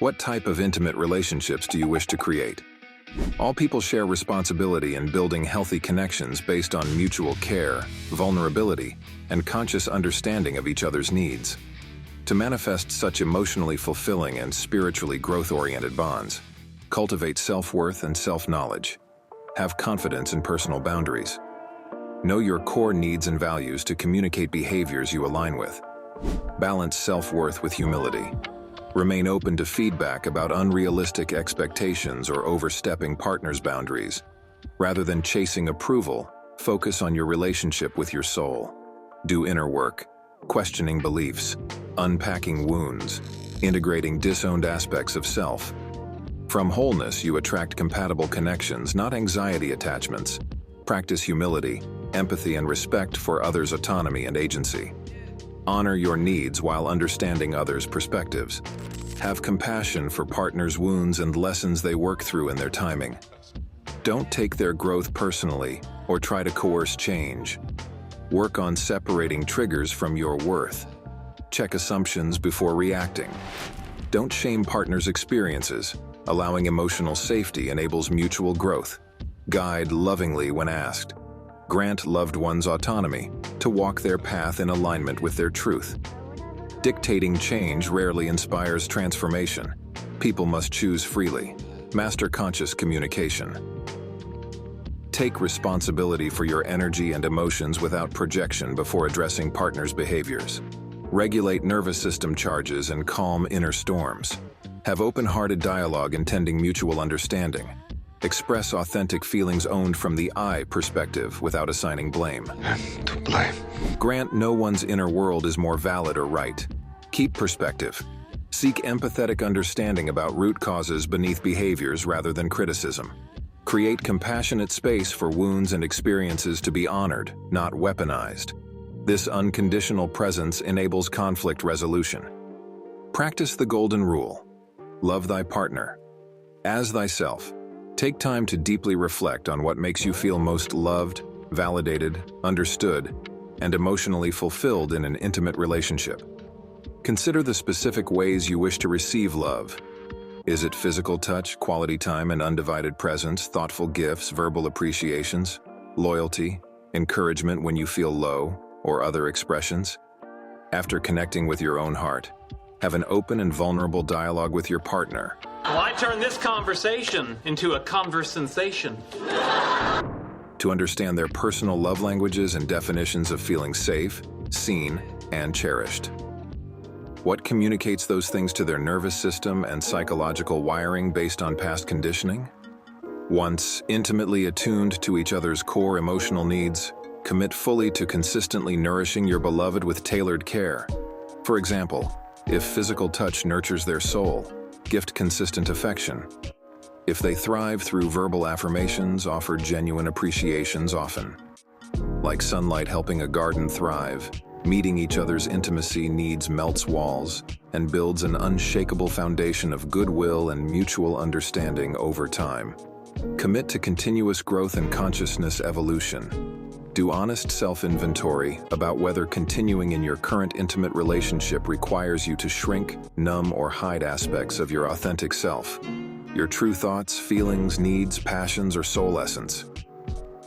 What type of intimate relationships do you wish to create? All people share responsibility in building healthy connections based on mutual care, vulnerability, and conscious understanding of each other's needs. To manifest such emotionally fulfilling and spiritually growth-oriented bonds, cultivate self-worth and self-knowledge. Have confidence in personal boundaries. Know your core needs and values to communicate behaviors you align with. Balance self-worth with humility. Remain open to feedback about unrealistic expectations or overstepping partners' boundaries. Rather than chasing approval, focus on your relationship with your soul. Do inner work, questioning beliefs, unpacking wounds, integrating disowned aspects of self. From wholeness, you attract compatible connections, not anxiety attachments. Practice humility, empathy, and respect for others' autonomy and agency. Honor your needs while understanding others' perspectives. Have compassion for partners' wounds and lessons they work through in their timing. Don't take their growth personally or try to coerce change. Work on separating triggers from your worth. Check assumptions before reacting. Don't shame partners' experiences. Allowing emotional safety enables mutual growth. Guide lovingly when asked. Grant loved ones autonomy to walk their path in alignment with their truth. Dictating change rarely inspires transformation. People must choose freely. Master conscious communication. Take responsibility for your energy and emotions without projection before addressing partners' behaviors. Regulate nervous system charges and calm inner storms. Have open-hearted dialogue intending mutual understanding. Express authentic feelings owned from the I perspective without assigning blame. To blame. Grant no one's inner world is more valid or right. Keep perspective. Seek empathetic understanding about root causes beneath behaviors rather than criticism. Create compassionate space for wounds and experiences to be honored, not weaponized. This unconditional presence enables conflict resolution. Practice the golden rule. Love thy partner as thyself. Take time to deeply reflect on what makes you feel most loved, validated, understood, and emotionally fulfilled in an intimate relationship. Consider the specific ways you wish to receive love. Is it physical touch, quality time and undivided presence, thoughtful gifts, verbal appreciations, loyalty, encouragement when you feel low, or other expressions? After connecting with your own heart, have an open and vulnerable dialogue with your partner. Well, I turn this conversation into a conversation. To understand their personal love languages and definitions of feeling safe, seen, and cherished. What communicates those things to their nervous system and psychological wiring based on past conditioning? Once intimately attuned to each other's core emotional needs, commit fully to consistently nourishing your beloved with tailored care. For example, if physical touch nurtures their soul, gift consistent affection. If they thrive through verbal affirmations, offer genuine appreciations often. Like sunlight helping a garden thrive, meeting each other's intimacy needs melts walls and builds an unshakable foundation of goodwill and mutual understanding over time. Commit to continuous growth and consciousness evolution. Do honest self-inventory about whether continuing in your current intimate relationship requires you to shrink, numb, or hide aspects of your authentic self. Your true thoughts, feelings, needs, passions, or soul essence.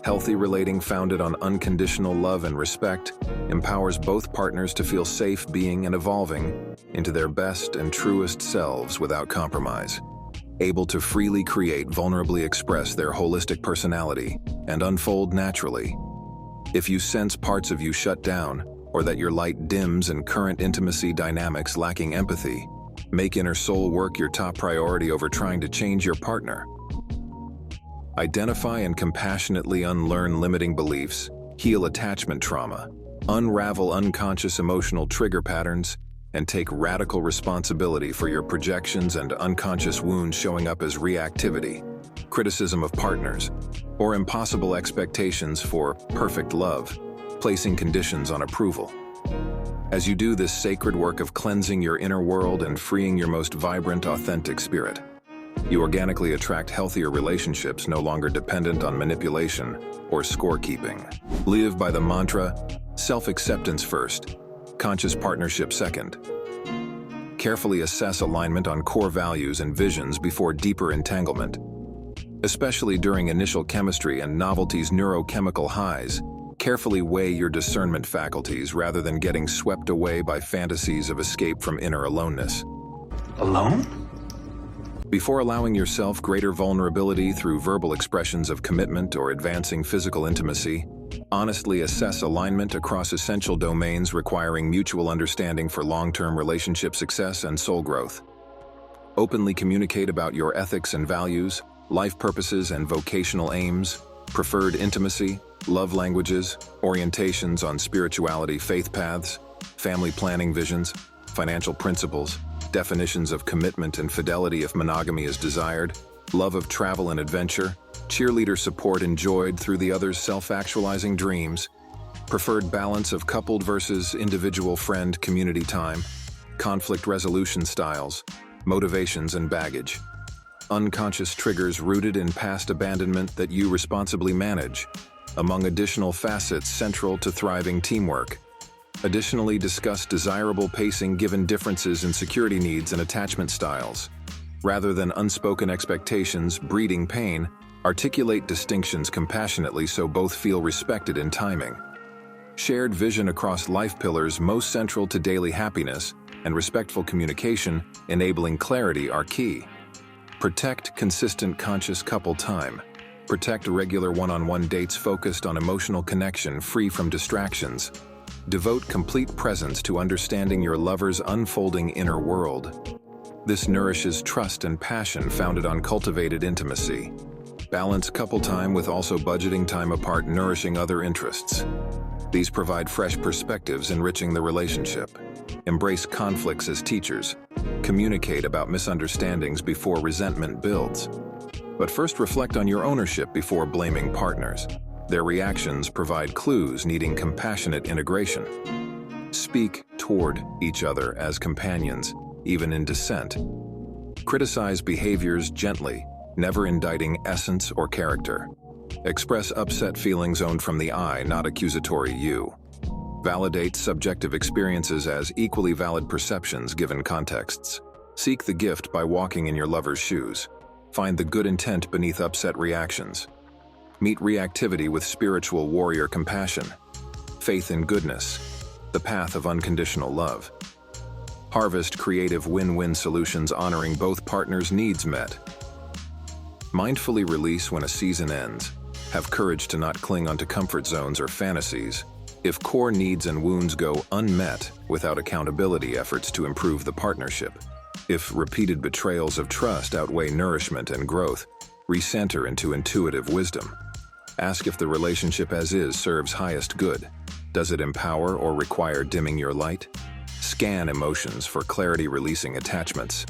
Healthy relating founded on unconditional love and respect empowers both partners to feel safe being and evolving into their best and truest selves without compromise. Able to freely create, vulnerably express their holistic personality and unfold naturally. If you sense parts of you shut down, or that your light dims in current intimacy dynamics lacking empathy, make inner soul work your top priority over trying to change your partner. Identify and compassionately unlearn limiting beliefs, heal attachment trauma, unravel unconscious emotional trigger patterns, and take radical responsibility for your projections and unconscious wounds showing up as reactivity, criticism of partners, or impossible expectations for perfect love, placing conditions on approval. As you do this sacred work of cleansing your inner world and freeing your most vibrant, authentic spirit, you organically attract healthier relationships no longer dependent on manipulation or scorekeeping. Live by the mantra, self-acceptance first, conscious partnership second. Carefully assess alignment on core values and visions before deeper entanglement. Especially during initial chemistry and novelty's neurochemical highs, carefully weigh your discernment faculties rather than getting swept away by fantasies of escape from inner aloneness. Alone? Before allowing yourself greater vulnerability through verbal expressions of commitment or advancing physical intimacy, honestly assess alignment across essential domains requiring mutual understanding for long-term relationship success and soul growth. Openly communicate about your ethics and values, life purposes and vocational aims, preferred intimacy, love languages, orientations on spirituality, faith paths, family planning visions, financial principles, definitions of commitment and fidelity if monogamy is desired, love of travel and adventure, cheerleader support enjoyed through the other's self-actualizing dreams, preferred balance of coupled versus individual friend community time, conflict resolution styles, motivations and baggage, unconscious triggers rooted in past abandonment that you responsibly manage, among additional facets central to thriving teamwork. Additionally, discuss desirable pacing given differences in security needs and attachment styles. Rather than unspoken expectations breeding pain, articulate distinctions compassionately so both feel respected in timing. Shared vision across life pillars most central to daily happiness and respectful communication enabling clarity are key. Protect consistent conscious couple time. Protect regular one-on-one dates focused on emotional connection free from distractions. Devote complete presence to understanding your lover's unfolding inner world. This nourishes trust and passion founded on cultivated intimacy. Balance couple time with also budgeting time apart, nourishing other interests. These provide fresh perspectives, enriching the relationship. Embrace conflicts as teachers. Communicate about misunderstandings before resentment builds. But first reflect on your ownership before blaming partners. Their reactions provide clues needing compassionate integration. Speak toward each other as companions, even in dissent. Criticize behaviors gently, never indicting essence or character. Express upset feelings owned from the I, not accusatory you. Validate subjective experiences as equally valid perceptions given contexts. Seek the gift by walking in your lover's shoes. Find the good intent beneath upset reactions. Meet reactivity with spiritual warrior compassion. Faith in goodness, the path of unconditional love. Harvest creative win-win solutions honoring both partners' needs met. Mindfully release when a season ends. Have courage to not cling onto comfort zones or fantasies. If core needs and wounds go unmet without accountability efforts to improve the partnership. If repeated betrayals of trust outweigh nourishment and growth, recenter into intuitive wisdom. Ask if the relationship as is serves highest good. Does it empower or require dimming your light? Scan emotions for clarity-releasing attachments.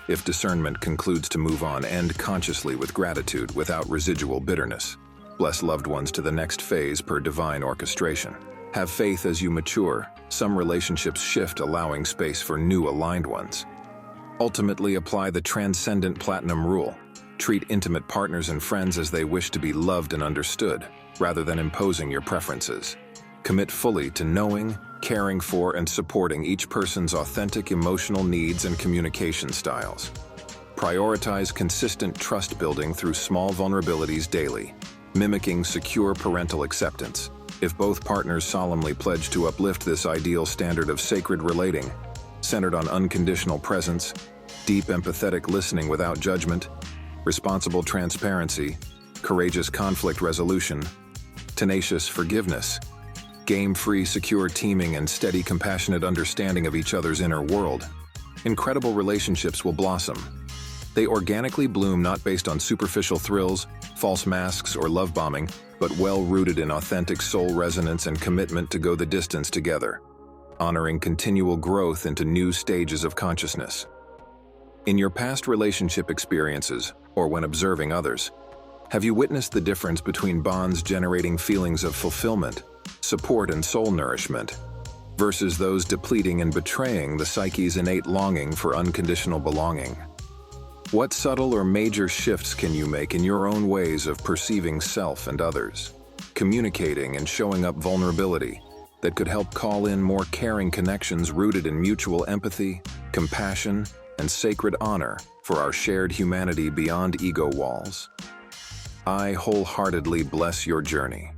If discernment concludes to move on, end consciously with gratitude without residual bitterness. Bless loved ones to the next phase per divine orchestration. Have faith as you mature. Some relationships shift, allowing space for new aligned ones. Ultimately, apply the transcendent platinum rule. Treat intimate partners and friends as they wish to be loved and understood, rather than imposing your preferences. Commit fully to knowing, caring for, and supporting each person's authentic emotional needs and communication styles. Prioritize consistent trust building through small vulnerabilities daily, mimicking secure parental acceptance. If both partners solemnly pledge to uplift this ideal standard of sacred relating, centered on unconditional presence, deep empathetic listening without judgment, responsible transparency, courageous conflict resolution, tenacious forgiveness, game-free secure teaming, and steady compassionate understanding of each other's inner world, incredible relationships will blossom. They organically bloom not based on superficial thrills, false masks, or love bombing, but well-rooted in authentic soul resonance and commitment to go the distance together, honoring continual growth into new stages of consciousness. In your past relationship experiences, or when observing others, have you witnessed the difference between bonds generating feelings of fulfillment, support, and soul nourishment, versus those depleting and betraying the psyche's innate longing for unconditional belonging? What subtle or major shifts can you make in your own ways of perceiving self and others, communicating and showing up vulnerability, that could help call in more caring connections rooted in mutual empathy, compassion, and sacred honor for our shared humanity beyond ego walls. I wholeheartedly bless your journey.